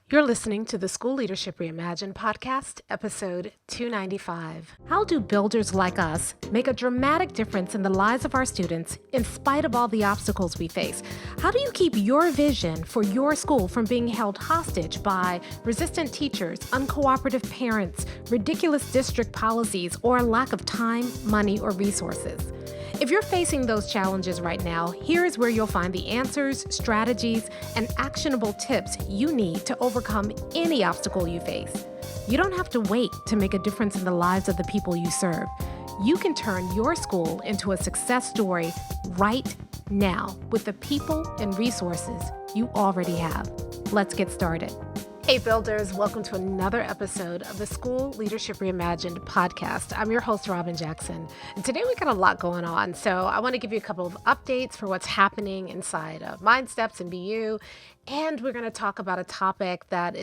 You're listening to the School Leadership Reimagined podcast, episode 295. How do builders like us make a dramatic difference in the lives of our students in spite of all the obstacles we face? How do you keep your vision for your school from being held hostage by resistant teachers, uncooperative parents, ridiculous district policies, or a lack of time, money, or resources? If you're facing those challenges right now, here's where you'll find the answers, strategies, and actionable tips you need to overcome any obstacle you face. You don't have to wait to make a difference in the lives of the people you serve. You can turn your school into a success story right now with the people and resources you already have. Let's get started. Hey builders, welcome to another episode of the School Leadership Reimagined podcast. I'm your host, Robin Jackson, and today we got a lot going on. So I want to give you a couple of updates for what's happening inside of MindSteps and BU, and we're going to talk about a topic that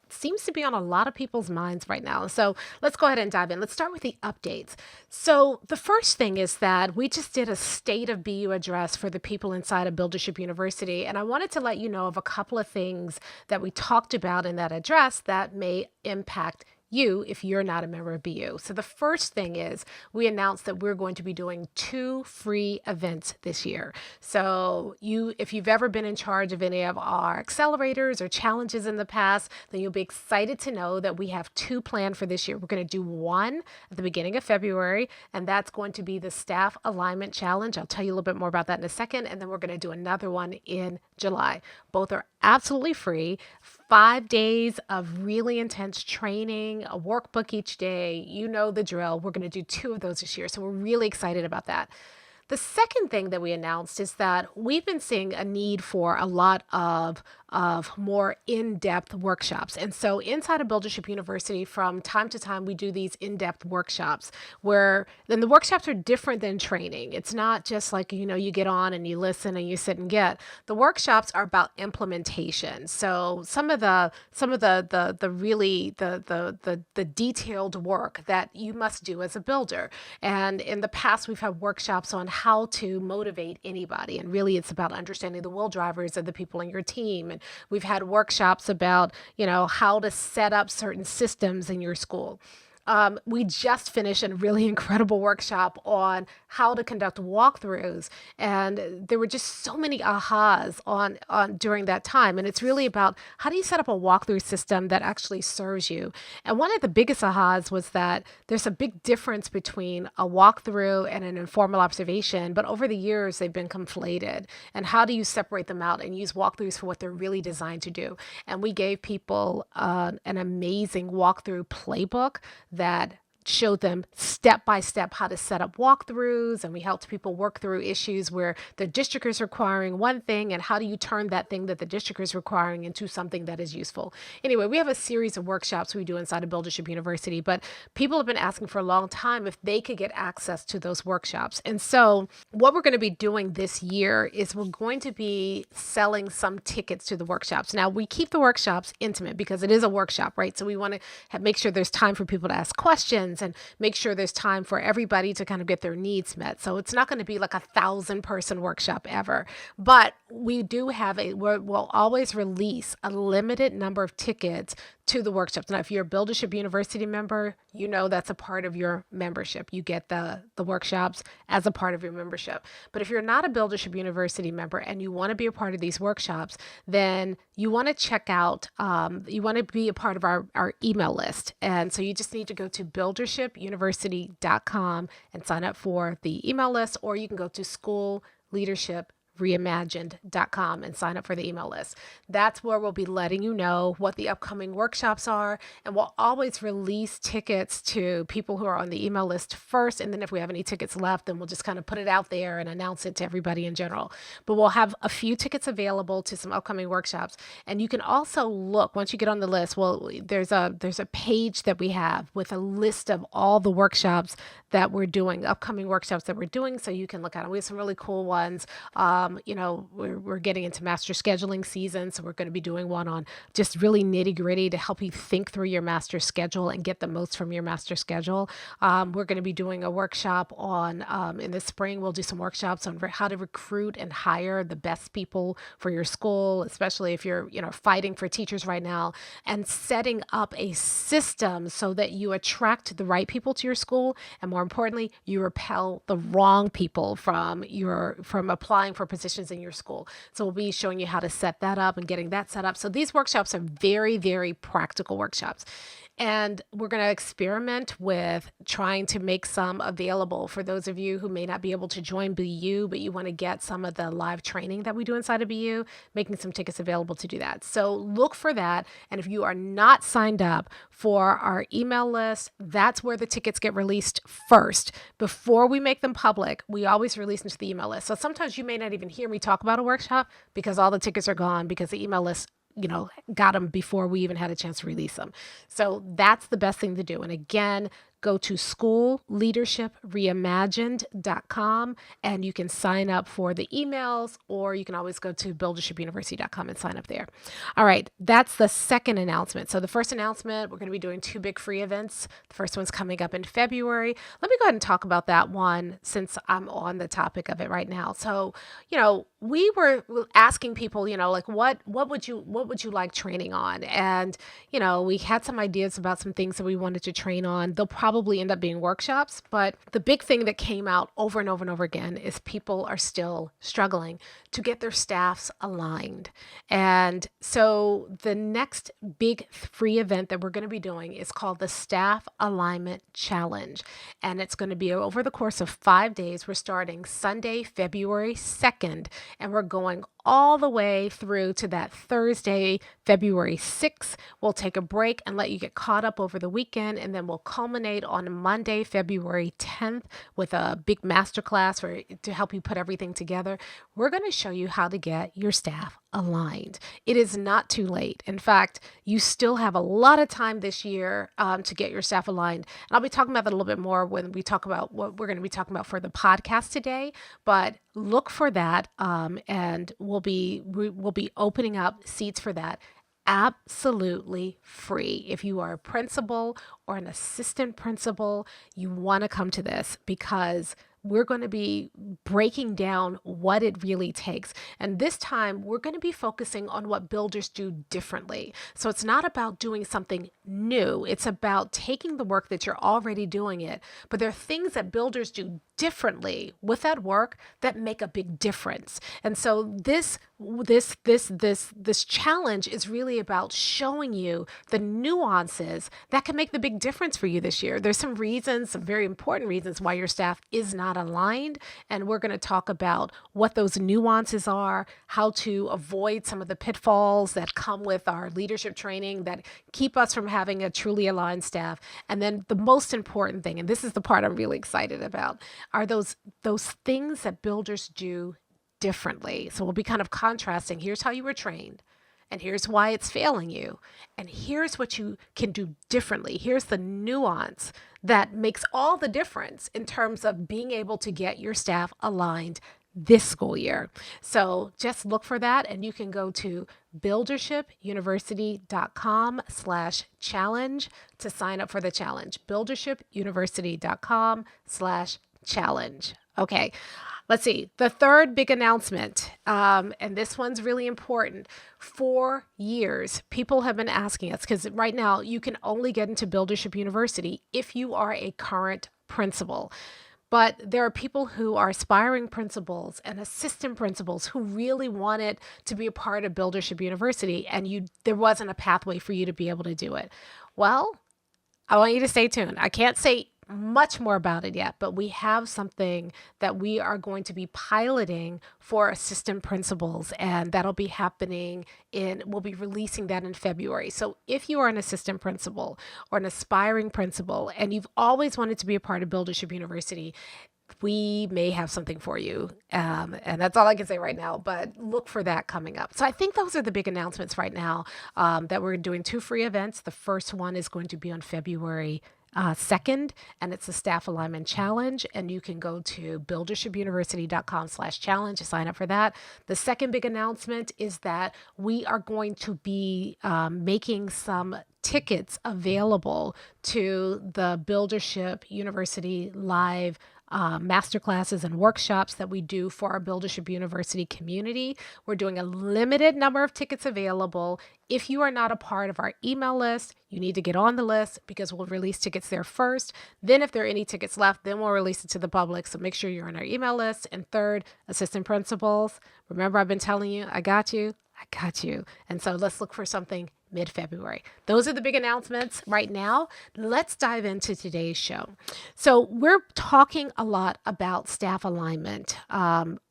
seems to be on a lot of people's minds right now. So let's go ahead and dive in. Let's start with the updates. So the first thing is that we just did a State of BU address for the people inside of Buildership University. And I wanted to let you know of a couple of things that we talked about in that address that may impact you if you're not a member of BU. So the first thing is we announced that we're going to be doing 2 free events this year. So if you've ever been in charge of any of our accelerators or challenges in the past, then you'll be excited to know that we have 2 planned for this year. We're going to do one at the beginning of February, and that's going to be the Staff Alignment Challenge. I'll tell you a little bit more about that in a second. And then we're going to do another one in July. Both are absolutely free. 5 days of really intense training, a workbook each day. You know the drill. We're going to do 2 of those this year. So we're really excited about that. The second thing that we announced is that we've been seeing a need for a lot of more in-depth workshops. And so inside of Buildership University, from time to time, we do these in-depth workshops where then the workshops are different than training. It's not just like, you get on and you listen and you sit and get. The workshops are about implementation. So some of the detailed work that you must do as a builder. And in the past, we've had workshops on how to motivate anybody. And really, it's about understanding the will drivers of the people in your team. And we've had workshops about, how to set up certain systems in your school. We just finished a really incredible workshop on how to conduct walkthroughs, and there were just so many ahas on during that time. And it's really about how do you set up a walkthrough system that actually serves you. And one of the biggest ahas was that there's a big difference between a walkthrough and an informal observation, but over the years they've been conflated. And how do you separate them out and use walkthroughs for what they're really designed to do? And we gave people an amazing walkthrough playbook that showed them step by step how to set up walkthroughs, and we helped people work through issues where the district is requiring one thing and how do you turn that thing that the district is requiring into something that is useful. Anyway, we have a series of workshops we do inside of Buildership University, but people have been asking for a long time if they could get access to those workshops. And so what we're going to be doing this year is we're going to be selling some tickets to the workshops. Now, we keep the workshops intimate because it is a workshop, right? So we want to make sure there's time for people to ask questions and make sure there's time for everybody to kind of get their needs met. So it's not going to be like 1,000-person workshop ever, but we do have we'll always release a limited number of tickets to the workshops. Now, if you're a Buildership University member, that's a part of your membership. You get the workshops as a part of your membership. But if you're not a Buildership University member and you want to be a part of these workshops, then you want to check out, you want to be a part of our email list. And so you just need to go to buildershipuniversity.com and sign up for the email list, or you can go to schoolleadershipreimagined.com and sign up for the email list. That's where we'll be letting you know what the upcoming workshops are, and we'll always release tickets to people who are on the email list first, and then if we have any tickets left, then we'll just kind of put it out there and announce it to everybody in general. But we'll have a few tickets available to some upcoming workshops, and you can also look, once you get on the list, there's a page that we have with a list of all the workshops that we're doing, upcoming workshops that we're doing, so you can look at them. We have some really cool ones. We're getting into master scheduling season. So we're going to be doing one on just really nitty gritty to help you think through your master schedule and get the most from your master schedule. We're going to be doing a workshop on, in the spring, we'll do some workshops on how to recruit and hire the best people for your school, especially if you're, fighting for teachers right now, and setting up a system so that you attract the right people to your school. And more importantly, you repel the wrong people from applying for positions in your school. So we'll be showing you how to set that up and getting that set up. So these workshops are very, very practical workshops. And we're going to experiment with trying to make some available for those of you who may not be able to join BU, but you want to get some of the live training that we do inside of BU, making some tickets available to do that. So look for that. And if you are not signed up for our email list, that's where the tickets get released first. Before we make them public, we always release into the email list. So sometimes you may not even hear me talk about a workshop because all the tickets are gone because the email list got them before we even had a chance to release them. So that's the best thing to do. And again, go to schoolleadershipreimagined.com and you can sign up for the emails, or you can always go to buildershipuniversity.com and sign up there. All right, that's the second announcement. So the first announcement, we're going to be doing 2 big free events. The first one's coming up in February. Let me go ahead and talk about that one since I'm on the topic of it right now. So, we were asking people, what would you like training on? And, we had some ideas about some things that we wanted to train on. They'll probably end up being workshops, but the big thing that came out over and over and over again is people are still struggling to get their staffs aligned. And so the next big free event that we're going to be doing is called the Staff Alignment Challenge. And it's going to be over the course of 5 days. We're starting Sunday, February 2nd, and we're going all the way through to that Thursday, February 6th. We'll take a break and let you get caught up over the weekend, and then we'll culminate on Monday, February 10th with a big masterclass to help you put everything together. We're going to show you how to get your staff aligned. It is not too late. In fact, you still have a lot of time this year to get your staff aligned. And I'll be talking about that a little bit more when we talk about what we're going to be talking about for the podcast today. But look for that, and we'll be opening up seats for that absolutely free. If you are a principal or an assistant principal, you want to come to this because we're going to be breaking down what it really takes. And this time, we're going to be focusing on what builders do differently. So it's not about doing something new. It's about taking the work that you're already doing it. But there are things that builders do differently with that work that make a big difference. And so this challenge is really about showing you the nuances that can make the big difference for you this year. There's some reasons, some very important reasons why your staff is not aligned. And we're going to talk about what those nuances are, how to avoid some of the pitfalls that come with our leadership training that keep us from having a truly aligned staff. And then the most important thing, and this is the part I'm really excited about, are those things that builders do differently. So we'll be kind of contrasting. Here's how you were trained, and here's why it's failing you, and here's what you can do differently. Here's the nuance that makes all the difference in terms of being able to get your staff aligned this school year. So just look for that, and you can go to buildershipuniversity.com/challenge to sign up for the challenge. buildershipuniversity.com/challenge. Okay. Let's see. The third big announcement, and this one's really important. For years, people have been asking us, because right now you can only get into Buildership University if you are a current principal. But there are people who are aspiring principals and assistant principals who really wanted to be a part of Buildership University, and there wasn't a pathway for you to be able to do it. Well, I want you to stay tuned. I can't say much more about it yet, but we have something that we are going to be piloting for assistant principals, and that'll be happening we'll be releasing that in February. So if you are an assistant principal or an aspiring principal and you've always wanted to be a part of Buildership University, we may have something for you. And that's all I can say right now, but look for that coming up. So I think those are the big announcements right now, that we're doing 2 free events. The first one is going to be on February 2nd, and it's a staff alignment challenge. And you can go to buildershipuniversity.com/challenge to sign up for that. The second big announcement is that we are going to be making some tickets available to the Buildership University Live masterclasses and workshops that we do for our Buildership University community. We're doing a limited number of tickets available. If you are not a part of our email list, you need to get on the list because we'll release tickets there first. Then if there are any tickets left, then we'll release it to the public. So make sure you're on our email list. And third, assistant principals. Remember, I've been telling you, I got you. I got you. And so let's look for something mid-February. Those are the big announcements right now. Let's dive into today's show. So we're talking a lot about staff alignment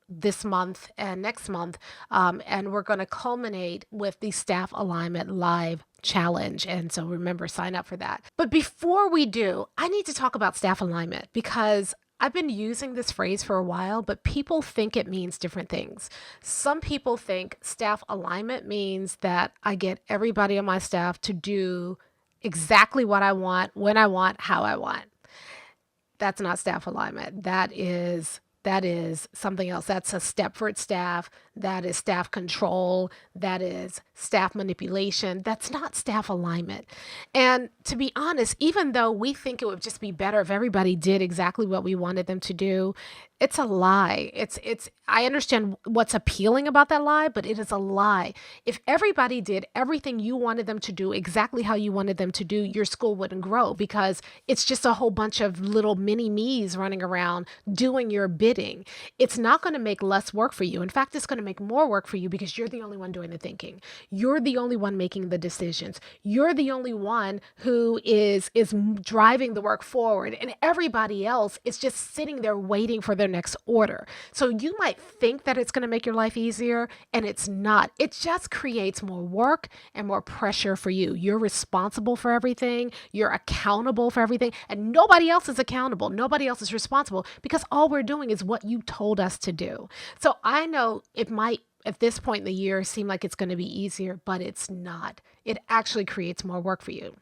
this month and next month, and we're going to culminate with the Staff Alignment Live Challenge. And so remember, sign up for that. But before we do, I need to talk about staff alignment because I've been using this phrase for a while, but people think it means different things. Some people think staff alignment means that I get everybody on my staff to do exactly what I want, when I want, how I want. That's not staff alignment. That is something else. That's a Stepford staff. That is staff control. That is staff manipulation. That's not staff alignment. And to be honest, even though we think it would just be better if everybody did exactly what we wanted them to do, it's a lie. I understand what's appealing about that lie, but it is a lie. If everybody did everything you wanted them to do exactly how you wanted them to do, your school wouldn't grow because it's just a whole bunch of little mini me's running around doing your bidding. It's not going to make less work for you. In fact, it's going to make more work for you because you're the only one doing the thinking. You're the only one making the decisions. You're the only one who is driving the work forward, and everybody else is just sitting there waiting for their next order. So you might think that it's going to make your life easier, and it's not. It just creates more work and more pressure for you. You're responsible for everything. You're accountable for everything, and nobody else is accountable. Nobody else is responsible because all we're doing is what you told us to do. So I know it might, at this point in the year, seem like it's going to be easier, but it's not. It actually creates more work for you.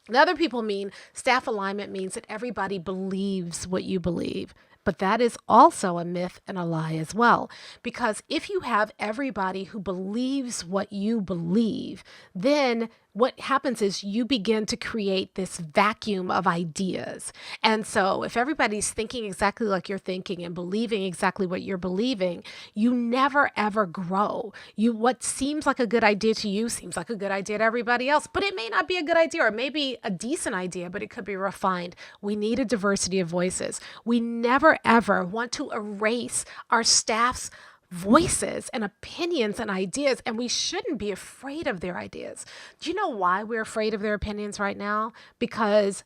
And other people mean staff alignment means that everybody believes what you believe. But that is also a myth and a lie as well. Because if you have everybody who believes what you believe, then what happens is you begin to create this vacuum of ideas. And so if everybody's thinking exactly like you're thinking and believing exactly what you're believing, you never ever grow. What seems like a good idea to you seems like a good idea to everybody else, but it may not be a good idea, or it may be a decent idea, but it could be refined. We need a diversity of voices. We never ever want to erase our staff's voices and opinions and ideas, and we shouldn't be afraid of their ideas. Do you know why we're afraid of their opinions right now? Because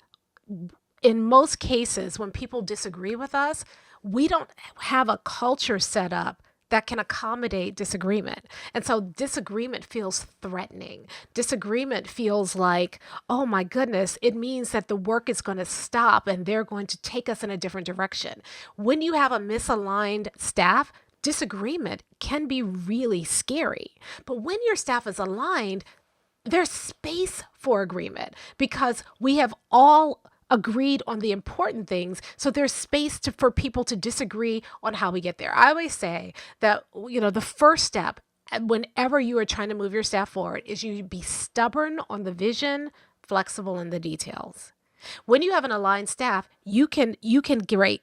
in most cases, when people disagree with us, we don't have a culture set up that can accommodate disagreement. And so disagreement feels threatening. Disagreement feels like, oh my goodness, it means that the work is going to stop and they're going to take us in a different direction. When you have a misaligned staff, disagreement can be really scary. But when your staff is aligned, there's space for agreement because we have all agreed on the important things. So there's space for people to disagree on how we get there. I always say that, the first step whenever you are trying to move your staff forward is you be stubborn on the vision, flexible in the details. When you have an aligned staff, you can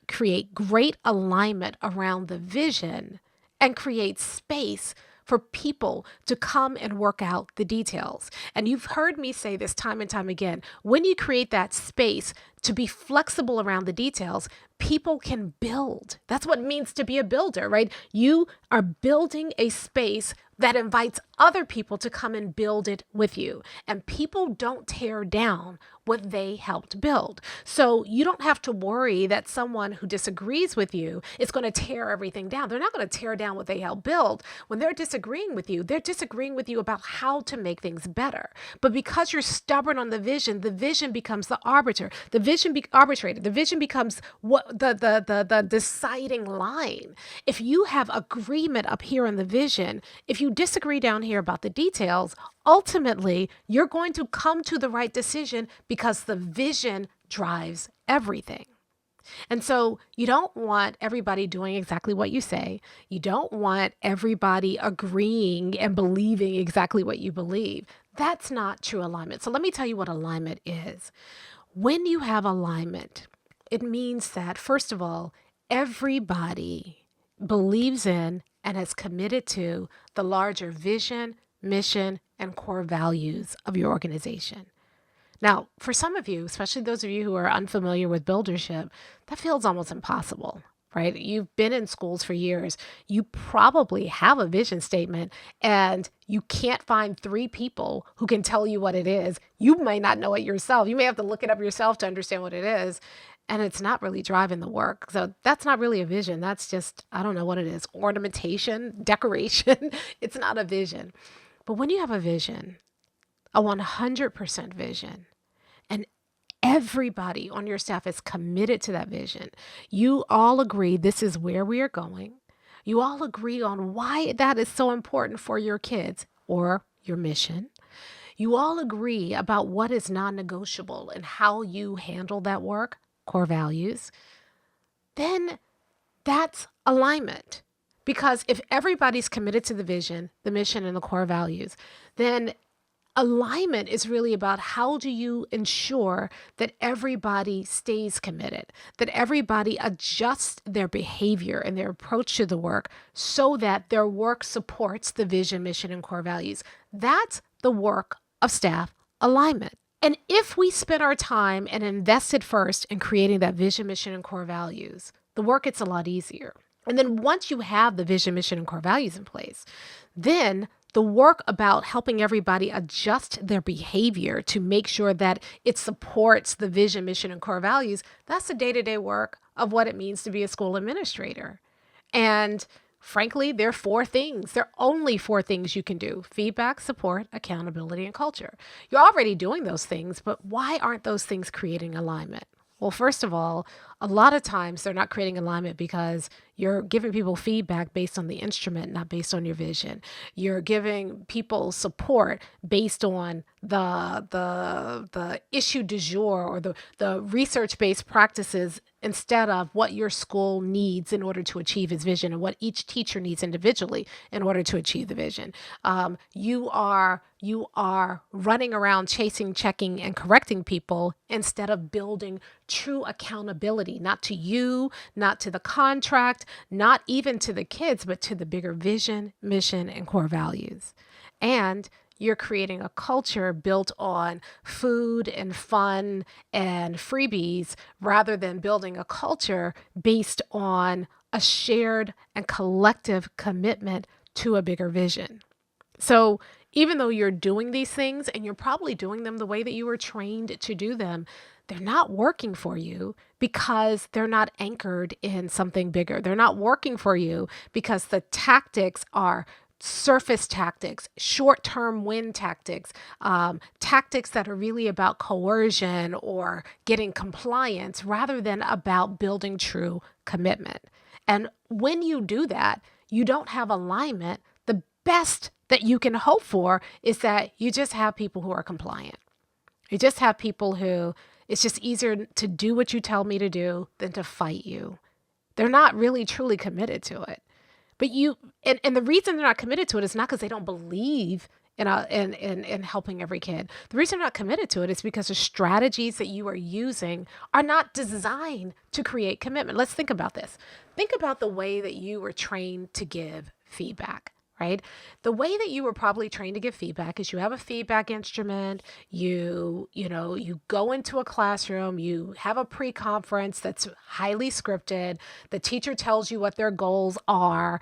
create great alignment around the vision and create space for people to come and work out the details. And you've heard me say this time and time again, when you create that space to be flexible around the details, people can build. That's what it means to be a builder, right? You are building a space that invites other people to come and build it with you. And people don't tear down what they helped build. So you don't have to worry that someone who disagrees with you is going to tear everything down. They're not going to tear down what they helped build. When they're disagreeing with you about how to make things better. But because you're stubborn on the vision becomes the arbiter. The vision becomes what the deciding line. If you have agreement up here on the vision, if you disagree down here hear about the details, ultimately, you're going to come to the right decision because the vision drives everything. And so you don't want everybody doing exactly what you say. You don't want everybody agreeing and believing exactly what you believe. That's not true alignment. So let me tell you what alignment is. When you have alignment, it means that, first of all, everybody believes in and has committed to the larger vision, mission, and core values of your organization. Now, for some of you, especially those of you who are unfamiliar with buildership, that feels almost impossible, right? You've been in schools for years. You probably have a vision statement and you can't find three people who can tell you what it is. You might not know it yourself. You may have to look it up yourself to understand what it is. And it's not really driving the work. So that's not really a vision. That's just, I don't know what it is, ornamentation, decoration. It's not a vision. But when you have a vision, a 100% vision, and everybody on your staff is committed to that vision. You all agree this is where we are going. You all agree on why that is so important for your kids or your mission. You all agree about what is non-negotiable and how you handle that work, core values. Then that's alignment. Because if everybody's committed to the vision, the mission, and the core values, then alignment is really about how do you ensure that everybody stays committed, that everybody adjusts their behavior and their approach to the work so that their work supports the vision, mission, and core values. That's the work of staff alignment. And if we spend our time and invest it first in creating that vision, mission, and core values, the work gets a lot easier. And then once you have the vision, mission, and core values in place, then the work about helping everybody adjust their behavior to make sure that it supports the vision, mission, and core values, that's the day-to-day work of what it means to be a school administrator. And frankly, there are four things. There are only four things you can do: feedback, support, accountability, and culture. You're already doing those things, but why aren't those things creating alignment? Well, first of all, a lot of times they're not creating alignment because you're giving people feedback based on the instrument, not based on your vision. You're giving people support based on the issue du jour or the research-based practices instead of what your school needs in order to achieve its vision and what each teacher needs individually in order to achieve the vision. You are running around chasing, checking, and correcting people instead of building true accountability, not to you, not to the contract, not even to the kids, but to the bigger vision, mission, and core values. And you're creating a culture built on food and fun and freebies rather than building a culture based on a shared and collective commitment to a bigger vision. So even though you're doing these things and you're probably doing them the way that you were trained to do them, they're not working for you because they're not anchored in something bigger. They're not working for you because the tactics are surface tactics, short-term win tactics, tactics that are really about coercion or getting compliance rather than about building true commitment. And when you do that, you don't have alignment. The best that you can hope for is that you just have people who are compliant. You just have people who it's just easier to do what you tell me to do than to fight you. They're not really truly committed to it. But and the reason they're not committed to it is not because they don't believe in helping every kid. The reason they're not committed to it is because the strategies that you are using are not designed to create commitment. Let's think about this. Think about the way that you were trained to give feedback. Right? The way that you were probably trained to give feedback is you have a feedback instrument, you go into a classroom, you have a pre-conference that's highly scripted, the teacher tells you what their goals are,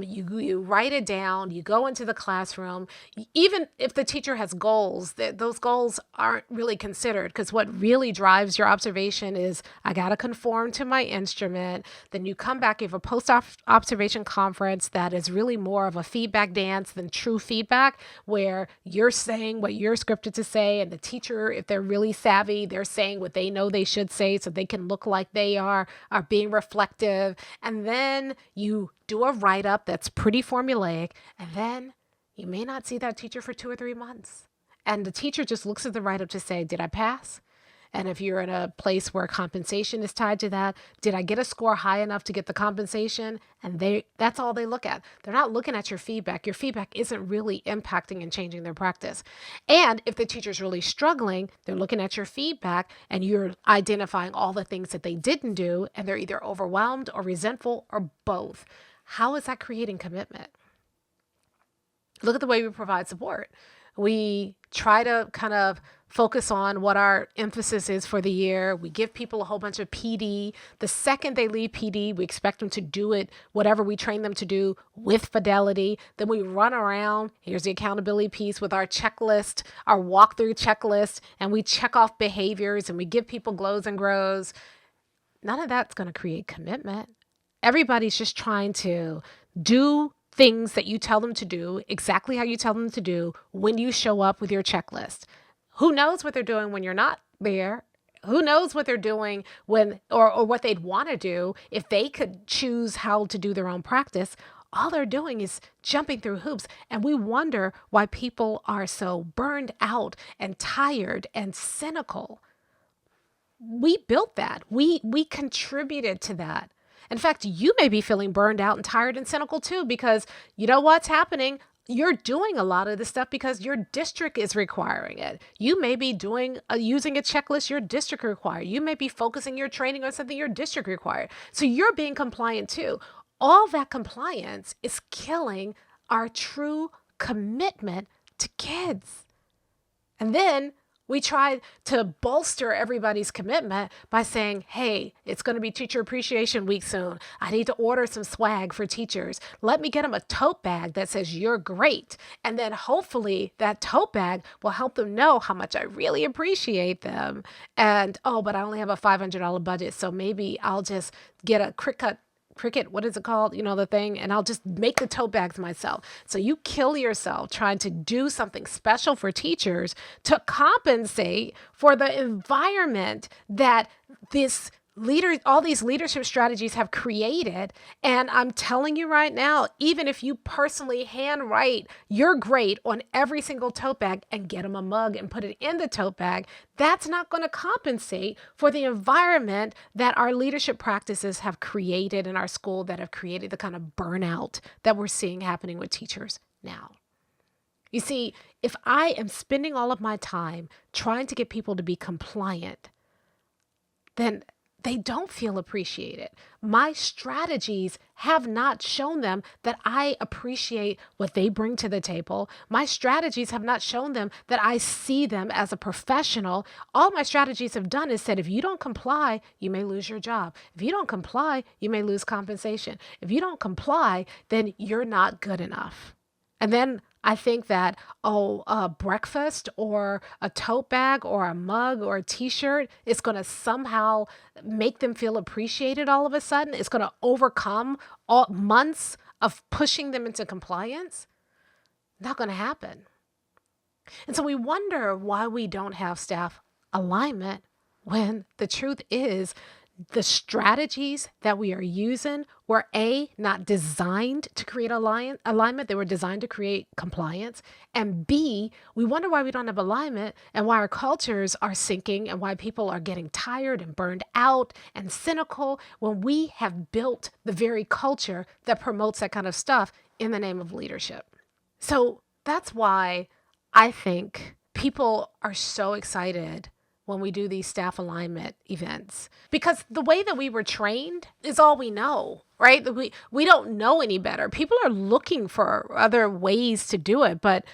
you write it down, you go into the classroom. Even if the teacher has goals, those goals aren't really considered because what really drives your observation is I got to conform to my instrument. Then you come back, you have a post-observation conference that is really more of a feedback dance than true feedback, where you're saying what you're scripted to say, and the teacher, if they're really savvy, they're saying what they know they should say so they can look like they are being reflective. And then you do a write-up that's pretty formulaic, and then You may not see that teacher for 2 or 3 months. And the teacher just looks at the write-up to say, did I pass? And if you're in a place where compensation is tied to that, did I get a score high enough to get the compensation? And that's all they look at. They're not looking at your feedback. Your feedback isn't really impacting and changing their practice. And if the teacher's really struggling, they're looking at your feedback and you're identifying all the things that they didn't do, and they're either overwhelmed or resentful or both. How is that creating commitment? Look at the way we provide support. We try to kind of focus on what our emphasis is for the year. We give people a whole bunch of PD. The second they leave PD, we expect them to do it, whatever we train them to do, with fidelity. Then we run around. Here's the accountability piece with our checklist, our walkthrough checklist, and we check off behaviors and we give people glows and grows. None of that's going to create commitment. Everybody's just trying to do things that you tell them to do, exactly how you tell them to do when you show up with your checklist. Who knows what they're doing when you're not there? Who knows what they're doing when, or what they'd want to do if they could choose how to do their own practice? All they're doing is jumping through hoops. And we wonder why people are so burned out and tired and cynical. We built that. We contributed to that. In fact, you may be feeling burned out and tired and cynical too, because you know what's happening? You're doing a lot of this stuff because your district is requiring it. You may be using a checklist your district required. You may be focusing your training on something your district required. So you're being compliant too. All that compliance is killing our true commitment to kids. And then we try to bolster everybody's commitment by saying, hey, it's going to be Teacher Appreciation Week soon. I need to order some swag for teachers. Let me get them a tote bag that says you're great. And then hopefully that tote bag will help them know how much I really appreciate them. And, oh, but I only have a $500 budget, so maybe I'll just get a Cricut, what is it called? You know, the thing, and I'll just make the tote bags myself. So you kill yourself trying to do something special for teachers to compensate for the environment that all these leadership strategies have created. And I'm telling you right now, even if you personally handwrite "you're great" on every single tote bag and get them a mug and put it in the tote bag, that's not going to compensate for the environment that our leadership practices have created in our school, that have created the kind of burnout that we're seeing happening with teachers now. You see, if I am spending all of my time trying to get people to be compliant, then they don't feel appreciated. My strategies have not shown them that I appreciate what they bring to the table. My strategies have not shown them that I see them as a professional. All my strategies have done is said, if you don't comply, you may lose your job. If you don't comply, you may lose compensation. If you don't comply, then you're not good enough. And then I think that, breakfast or a tote bag or a mug or a t-shirt is going to somehow make them feel appreciated all of a sudden. It's going to overcome all months of pushing them into compliance. Not going to happen. And so we wonder why we don't have staff alignment, when the truth is the strategies that we are using were not designed to create alignment. They were designed to create compliance. And B, we wonder why we don't have alignment and why our cultures are sinking and why people are getting tired and burned out and cynical when we have built the very culture that promotes that kind of stuff in the name of leadership. So that's why I think people are so excited when we do these staff alignment events, because the way that we were trained is all we know, right? We don't know any better. People are looking for other ways to do it, but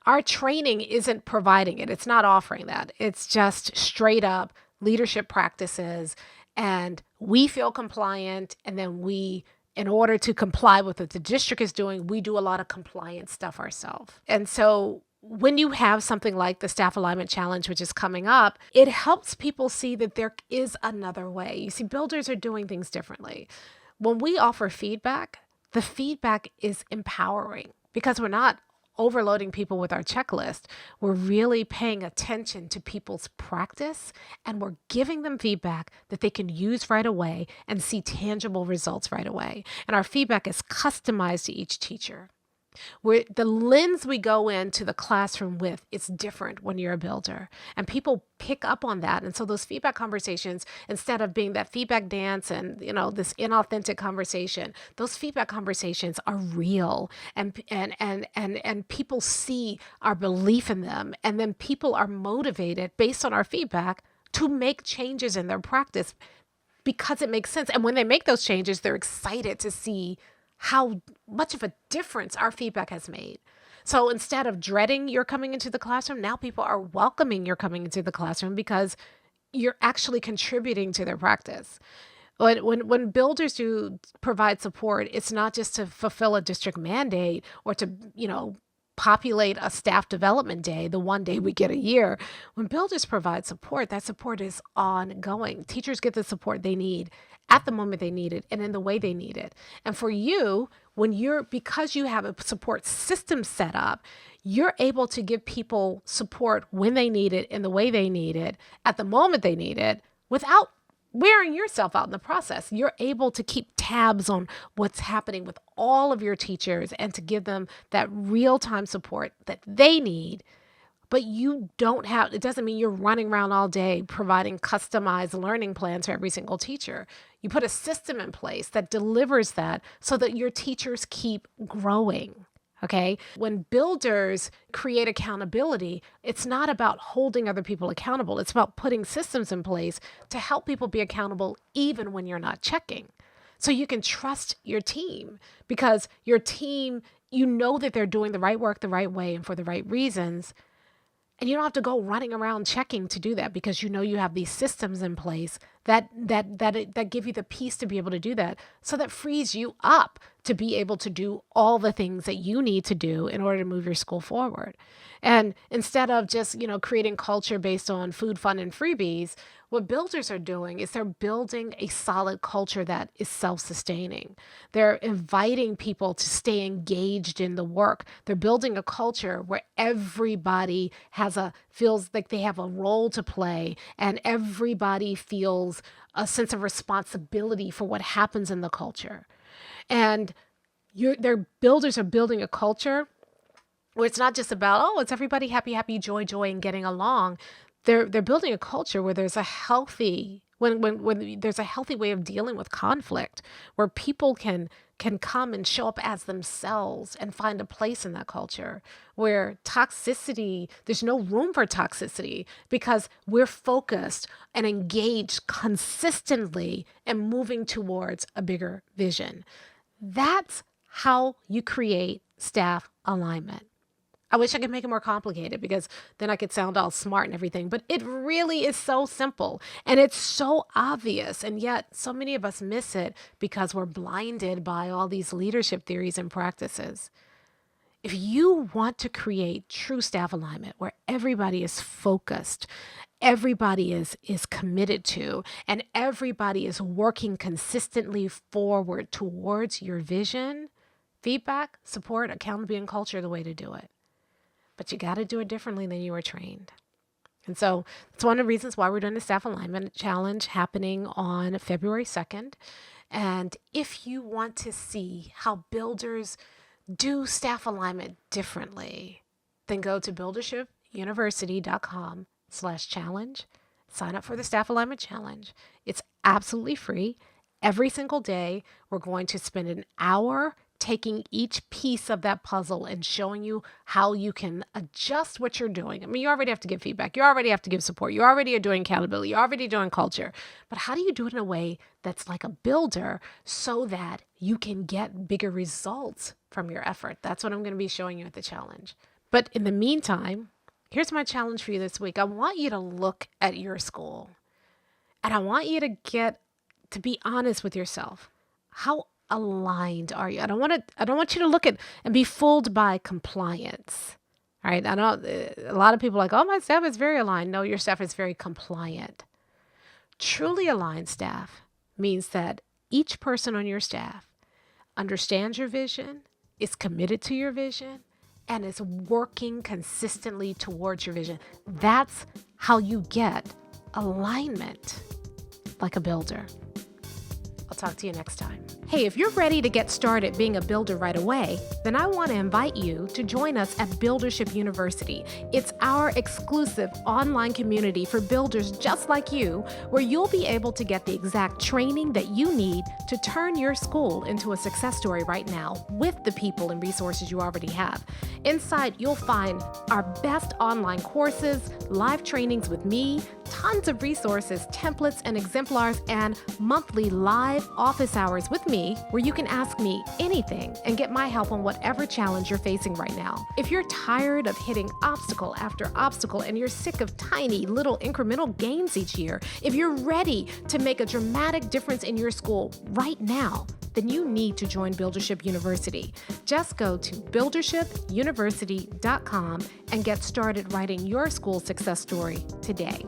our training isn't providing it. It's not offering that. It's just straight up leadership practices, and we feel compliant, and then in order to comply with what the district is doing, we do a lot of compliance stuff ourselves. And so when you have something like the Staff Alignment Challenge, which is coming up, it helps people see that there is another way. You see, builders are doing things differently. When we offer feedback, the feedback is empowering because we're not overloading people with our checklist. We're really paying attention to people's practice, and we're giving them feedback that they can use right away and see tangible results right away. And our feedback is customized to each teacher. The lens we go into the classroom with is different when you're a builder, and people pick up on that. And so those feedback conversations, instead of being that feedback dance and this inauthentic conversation, those feedback conversations are real, and people see our belief in them, and then people are motivated based on our feedback to make changes in their practice because it makes sense. And when they make those changes, they're excited to see how much of a difference our feedback has made. So instead of dreading your coming into the classroom, now people are welcoming your coming into the classroom because you're actually contributing to their practice. When builders do provide support, it's not just to fulfill a district mandate or to, populate a staff development day, the one day we get a year. When builders provide support, that support is ongoing. Teachers get the support they need at the moment they need it and in the way they need it. And for you, because you have a support system set up, you're able to give people support when they need it, in the way they need it, at the moment they need it, without wearing yourself out in the process. You're able to keep tabs on what's happening with all of your teachers and to give them that real-time support that they need. But it doesn't mean you're running around all day providing customized learning plans for every single teacher. You put a system in place that delivers that so that your teachers keep growing. Okay. When builders create accountability, it's not about holding other people accountable. It's about putting systems in place to help people be accountable even when you're not checking. So you can trust your team because your team, that they're doing the right work the right way and for the right reasons. And you don't have to go running around checking to do that because you have these systems in place that give you the peace to be able to do that. So that frees you up to be able to do all the things that you need to do in order to move your school forward. And instead of just, creating culture based on food, fun, and freebies, what builders are doing is they're building a solid culture that is self-sustaining. They're inviting people to stay engaged in the work. They're building a culture where everybody feels like they have a role to play, and everybody feels a sense of responsibility for what happens in the culture. And their builders are building a culture where it's not just about, it's everybody happy, happy, joy, joy, and getting along. They're building a culture where there's a healthy when there's a healthy way of dealing with conflict, where people can come and show up as themselves and find a place in that culture, where there's no room for toxicity because we're focused and engaged consistently and moving towards a bigger vision. That's how you create staff alignment. I wish I could make it more complicated because then I could sound all smart and everything, but it really is so simple and it's so obvious. And yet so many of us miss it because we're blinded by all these leadership theories and practices. If you want to create true staff alignment where everybody is focused, everybody is committed to, and everybody is working consistently forward towards your vision, feedback, support, accountability, and culture are the way to do it. But you got to do it differently than you were trained. And so it's one of the reasons why we're doing the Staff Alignment Challenge happening on February 2nd. And if you want to see how builders do staff alignment differently, then go to buildershipuniversity.com/challenge. Sign up for the Staff Alignment Challenge. It's absolutely free. Every single day, we're going to spend an hour taking each piece of that puzzle and showing you how you can adjust what you're doing. I mean, you already have to give feedback. You already have to give support. You already are doing accountability. You're already doing culture. But how do you do it in a way that's like a builder so that you can get bigger results from your effort? That's what I'm going to be showing you at the challenge. But in the meantime, here's my challenge for you this week. I want you to look at your school and I want you to be honest with yourself. How aligned are you? I don't want you to look at and be fooled by compliance. All right. I know a lot of people are like, my staff is very aligned. No, your staff is very compliant. Truly aligned staff means that each person on your staff understands your vision, is committed to your vision, and is working consistently towards your vision. That's how you get alignment like a builder. I'll talk to you next time. Hey, if you're ready to get started being a builder right away, then I want to invite you to join us at Buildership University. It's our exclusive online community for builders just like you, where you'll be able to get the exact training that you need to turn your school into a success story right now with the people and resources you already have. Inside, you'll find our best online courses, live trainings with me, tons of resources, templates, and exemplars, and monthly live office hours with me where you can ask me anything and get my help on whatever challenge you're facing right now. If you're tired of hitting obstacle after obstacle and you're sick of tiny little incremental gains each year, if you're ready to make a dramatic difference in your school right now, then you need to join Buildership University. Just go to buildershipuniversity.com and get started writing your school success story today.